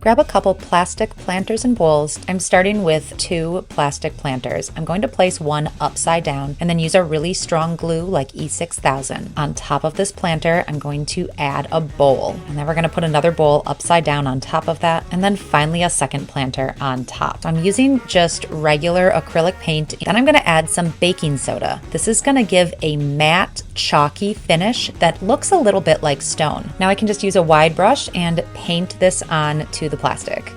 Grab a couple plastic planters and bowls. I'm starting with 2 plastic planters. I'm going to place one upside down and then use a really strong glue like E6000. On top of this planter, I'm going to add a bowl. And then we're going to put another bowl upside down on top of that. And then finally a second planter on top. So I'm using just regular acrylic paint. Then I'm going to add some baking soda. This is going to give a matte, chalky finish that looks a little bit like stone. Now I can just use a wide brush and paint this on to the plastic.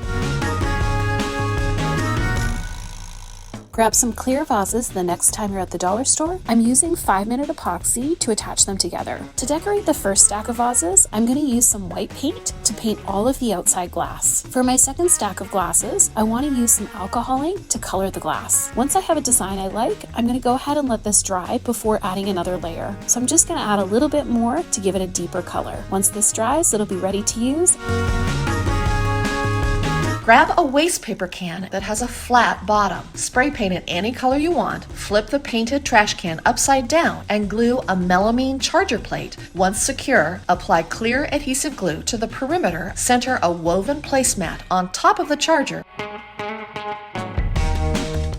Grab some clear vases the next time you're at the dollar store. I'm using 5-minute epoxy to attach them together. To decorate the first stack of vases, I'm going to use some white paint to paint all of the outside glass. For my second stack of glasses, I want to use some alcohol ink to color the glass. Once I have a design I like, I'm going to go ahead and let this dry before adding another layer. So I'm just going to add a little bit more to give it a deeper color. Once this dries, it'll be ready to use. Grab a waste paper can that has a flat bottom. Spray paint it any color you want, flip the painted trash can upside down, and glue a melamine charger plate. Once secure, apply clear adhesive glue to the perimeter. Center a woven placemat on top of the charger.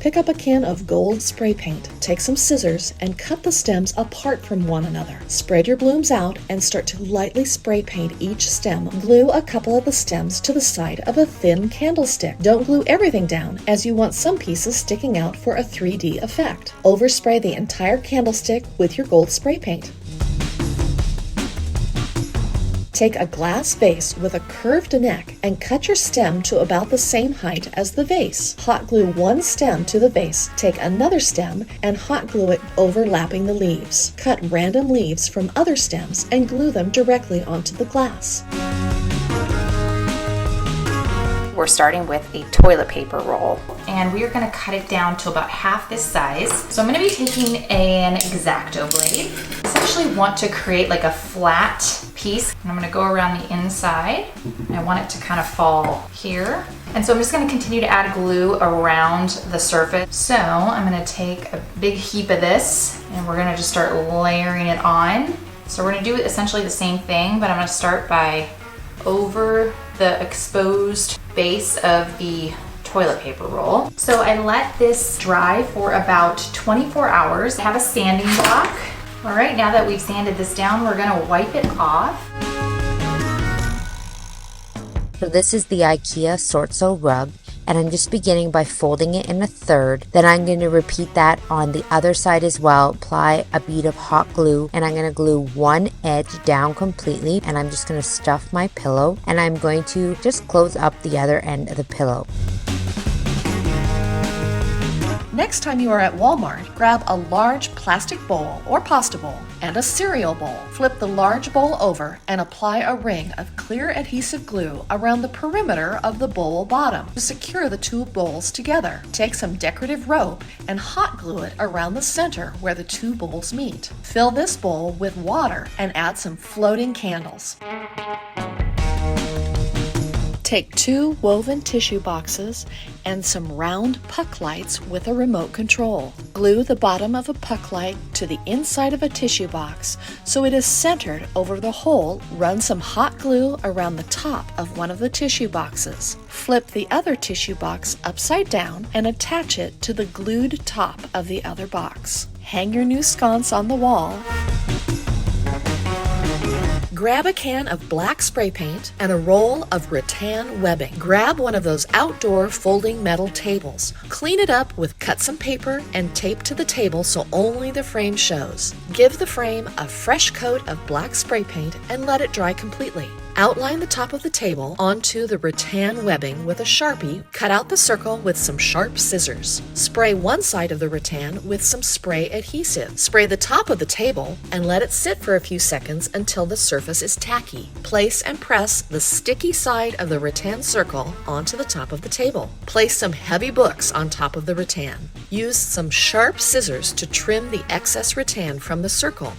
Pick up a can of gold spray paint, take some scissors, and cut the stems apart from one another. Spread your blooms out and start to lightly spray paint each stem. Glue a couple of the stems to the side of a thin candlestick. Don't glue everything down, as you want some pieces sticking out for a 3D effect. Overspray the entire candlestick with your gold spray paint. Take a glass vase with a curved neck and cut your stem to about the same height as the vase. Hot glue one stem to the vase. Take another stem and hot glue it overlapping the leaves. Cut random leaves from other stems and glue them directly onto the glass. We're starting with a toilet paper roll, and we are going to cut it down to about half this size. So I'm going to be taking an X-Acto blade. I essentially want to create like a flat piece, and I'm going to go around the inside. I want it to kind of fall here. And so I'm just going to continue to add glue around the surface. So I'm going to take a big heap of this, and we're going to just start layering it on. So we're going to do essentially the same thing, but I'm going to start by over the exposed base of the toilet paper roll. So I let this dry for about 24 hours. I have a sanding block. All right, now that we've sanded this down, we're gonna wipe it off. So this is the IKEA Sort-So rug, and I'm just beginning by folding it in a third. Then I'm going to repeat that on the other side as well. Apply a bead of hot glue, and I'm going to glue one edge down completely, and I'm just going to stuff my pillow, and I'm going to just close up the other end of the pillow. Next time you are at Walmart, grab a large plastic bowl or pasta bowl and a cereal bowl. Flip the large bowl over and apply a ring of clear adhesive glue around the perimeter of the bowl bottom to secure the two bowls together. Take some decorative rope and hot glue it around the center where the two bowls meet. Fill this bowl with water and add some floating candles. Take 2 woven tissue boxes and some round puck lights with a remote control. Glue the bottom of a puck light to the inside of a tissue box so it is centered over the hole. Run some hot glue around the top of one of the tissue boxes. Flip the other tissue box upside down and attach it to the glued top of the other box. Hang your new sconce on the wall. Grab a can of black spray paint and a roll of rattan webbing. Grab one of those outdoor folding metal tables. Clean it up with cut some paper and tape to the table so only the frame shows. Give the frame a fresh coat of black spray paint and let it dry completely. Outline the top of the table onto the rattan webbing with a Sharpie. Cut out the circle with some sharp scissors. Spray one side of the rattan with some spray adhesive. Spray the top of the table and let it sit for a few seconds until the surface is tacky. Place and press the sticky side of the rattan circle onto the top of the table. Place some heavy books on top of the rattan. Use some sharp scissors to trim the excess rattan from the circle.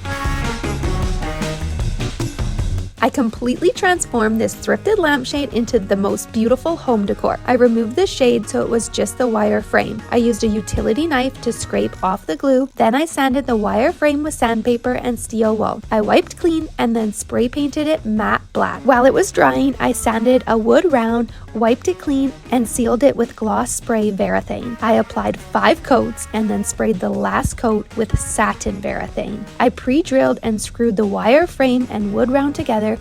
I completely transformed this thrifted lampshade into the most beautiful home decor. I removed the shade so it was just the wire frame. I used a utility knife to scrape off the glue. Then I sanded the wire frame with sandpaper and steel wool. I wiped clean and then spray painted it matte black. While it was drying, I sanded a wood round wiped it clean, and sealed it with gloss spray Varathane. I applied 5 coats and then sprayed the last coat with satin Varathane. I pre-drilled and screwed the wire frame and wood round together.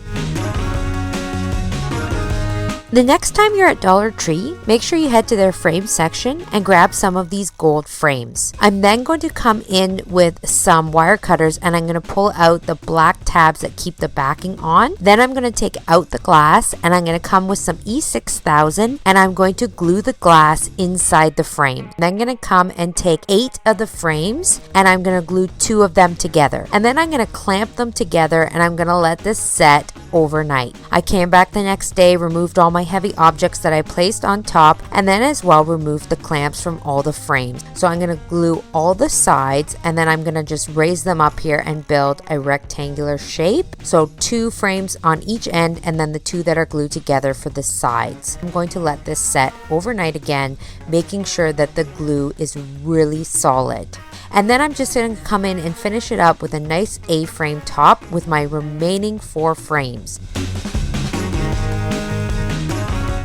The next time you're at Dollar Tree, make sure you head to their frame section and grab some of these gold frames. I'm then going to come in with some wire cutters and I'm going to pull out the black tabs that keep the backing on. Then I'm going to take out the glass and I'm going to come with some E6000 and I'm going to glue the glass inside the frame. Then I'm going to come and take 8 of the frames and I'm going to glue 2 of them together. And then I'm going to clamp them together and I'm going to let this set overnight. I came back the next day, removed all my heavy objects that I placed on top, and then as well removed the clamps from all the frames. So I'm going to glue all the sides and then I'm going to just raise them up here and build a rectangular shape. So 2 frames on each end and then the 2 that are glued together for the sides. I'm going to let this set overnight again, making sure that the glue is really solid. And then I'm just going to come in and finish it up with a nice A-frame top with my remaining 4 frames.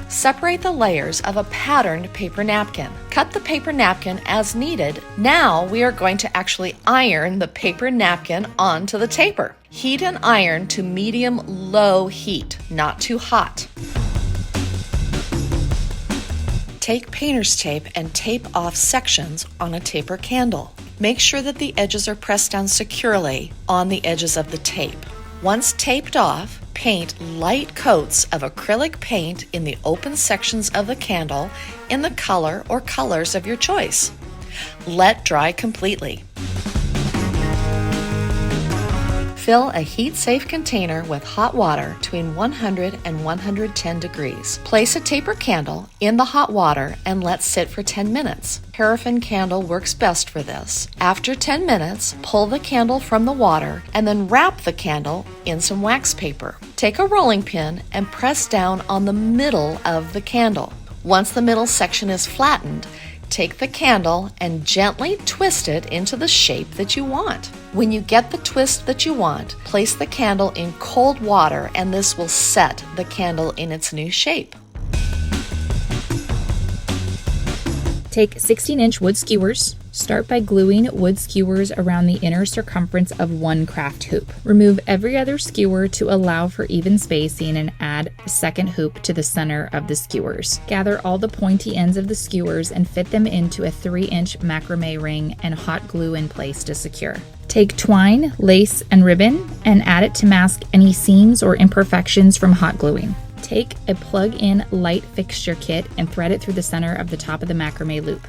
Separate the layers of a patterned paper napkin. Cut the paper napkin as needed. Now we are going to actually iron the paper napkin onto the taper. Heat and iron to medium-low heat, not too hot. Take painter's tape and tape off sections on a taper candle. Make sure that the edges are pressed down securely on the edges of the tape. Once taped off, paint light coats of acrylic paint in the open sections of the candle in the color or colors of your choice. Let dry completely. Fill a heat-safe container with hot water between 100 and 110 degrees. Place a taper candle in the hot water and let sit for 10 minutes. Paraffin candle works best for this. After 10 minutes, pull the candle from the water and then wrap the candle in some wax paper. Take a rolling pin and press down on the middle of the candle. Once the middle section is flattened, take the candle and gently twist it into the shape that you want. When you get the twist that you want, place the candle in cold water and this will set the candle in its new shape. Take 16-inch wood skewers. Start by gluing wood skewers around the inner circumference of one craft hoop. Remove every other skewer to allow for even spacing and add a second hoop to the center of the skewers. Gather all the pointy ends of the skewers and fit them into a 3-inch macrame ring and hot glue in place to secure. Take twine, lace, and ribbon and add it to mask any seams or imperfections from hot gluing. Take a plug-in light fixture kit and thread it through the center of the top of the macrame loop.